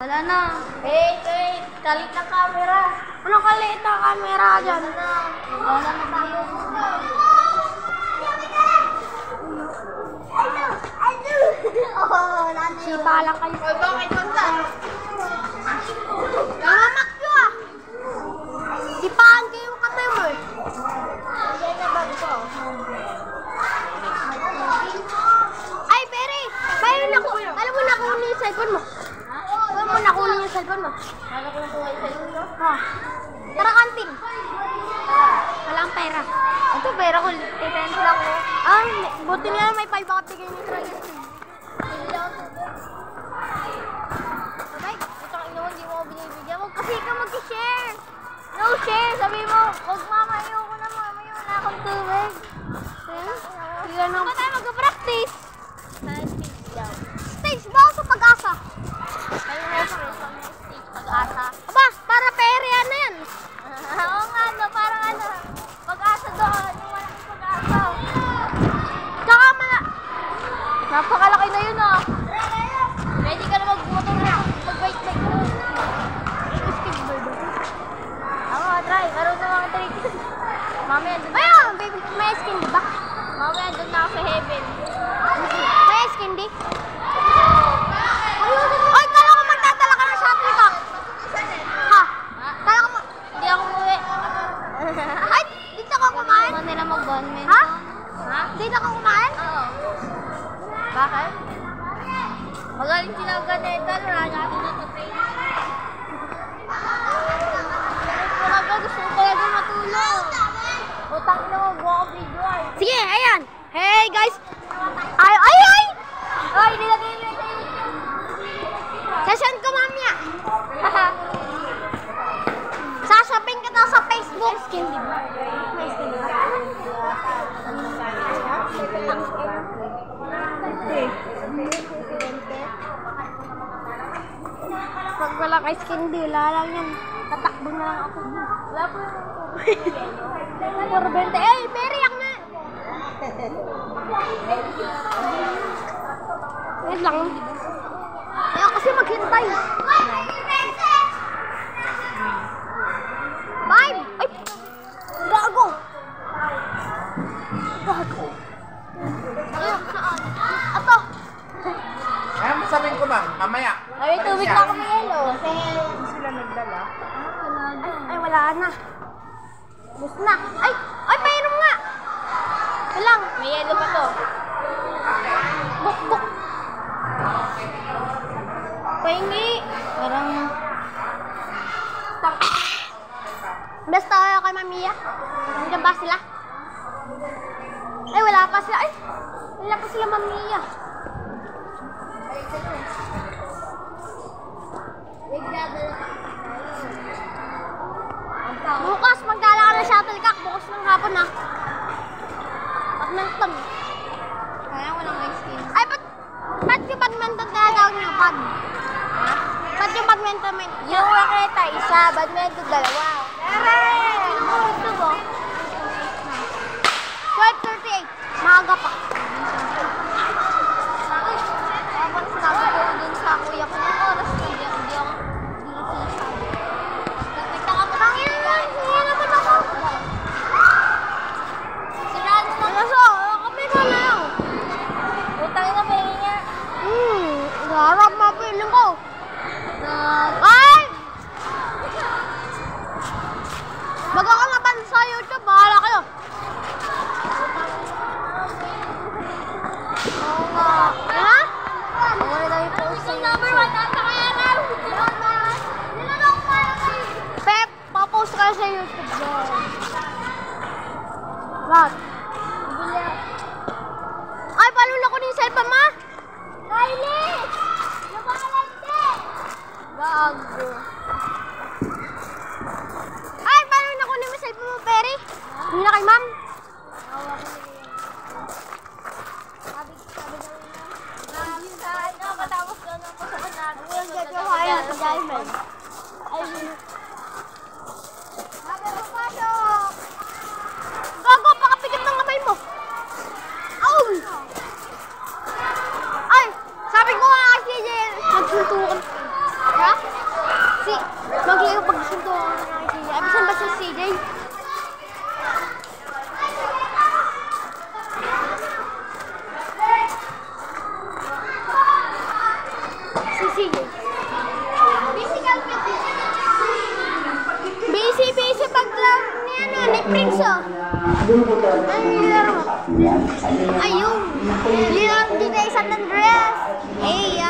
Wala na. Kalit na camera. Ano kalit na camera dyan? Wala na tayo. Sipa lang kayo. Oy, bakit basta? Namamakyo ah. Sipaan kayo katay mo eh. Ay, Peri! Alam mo nakunin yung cellphone mo? Alam mo nakunin yung cellphone mo? Alam ko nakuha yung cellphone mo? Tara kantin. Walang pera. Ito pera ko. 10 lang ko. Buti nga may 5 baka bigay ni Trayas. Ay, itang ino, hindi mo ako binibigyan. Huwag kasi ka mag-share. No share. Sabi mo, huwag mama, ayoko na mamayo na akong tubig. Hindi na naman tayo mag-practice. Stage ba ako sa Pag-asa? Kayo na sa stage Pag-asa. Aba, para pera na yan. Oo nga, no, parang ano, Pag-asa doon, yung malaking Pag-asa. Tsaka napakalaki na yun ah. Ready ka na mag-motor na, mag-bike-bike mo. Skateboard. Ako, try, meron na mga trick. Mamaya doon. Ayun, baby, may skin di ba? Mamaya doon na ako sa heaven. May skin di? Ay, kala ko magtatala ka ng shuttlecock. Ha? Kala ko hindi ako umuwi. Ay, dito ka kumain? Hindi nila mag-gunman. Ha? Dito ka kumain? Oo. Bakit? Magaling sila ang ganito. Wala natin na ito-train. Gusto ko talaga matulog. Utang na mag-walk video ay. Sige, ayan. Hey guys. Ay! Ay, nilagay mo ito. Sasyan ko mamaya. Sasapin kita sa Facebook. Skin di ba? May skin di ba? Pag wala kay skin di, wala lang yan. Tatakbo na lang ako. Wala po yung 420. Ay, periyak na! Wait lang. Ayaw kasi maghintay. 5! Ay! Gago! Ato! Ayaw mo sabihin ko ba? Mamaya. Ay, tubig na kami yelo. Hindi sila nagdala. Ay, wala na. Bus na. Ay, mayroon nga. Walang. May yelo pa to. Buk. Pahingi. Parang. Basta kay Mamiya. Nandiyan ba sila? Ay, wala pa sila. Ay, wala pa sila Mamiya. Bukas magdala ka ng shuttlecock. Bukas ng hapon ha. Pag nagtag. Kaya walang ice cream. Ay, ba't yung badminton tinatawag niyo pad? Ha? Ba't yung badminton? Yung raketa, isa. Badminton, dalawa. Ito ba? 12:38. Maaga pa. Tapos sinabi ko dun sa kuya ko ng oras na hindi ako sinasabi. Tangin naman ako. Siraan mo. Kami ka na lang. Utang na pahingi niya. Harap mapiling ko. Ay! Baga ka naman sa YouTube. Bahala kayo. Oo nga. Ha? Wala na yung post sa YouTube. Pep, papost ka sa YouTube. What? Ay, palula ko yung cellphone ma. Kylie! Nabalante! Gago. Ay, palula ko yung cellphone mo, Peri. Hindi na kay ma'am. Matapos doon ako sa kanag. Ang gagawin sa diamond. Ay, gago, pakapikit ng kamay mo. Ay, sabi ko nga kasi nagsuntukan. Ha? Si CJ. Busy paglaro ni ano, ni Prince oh. Ano nilaro? Ayun. Nilaro dito sa San Andreas. Eh,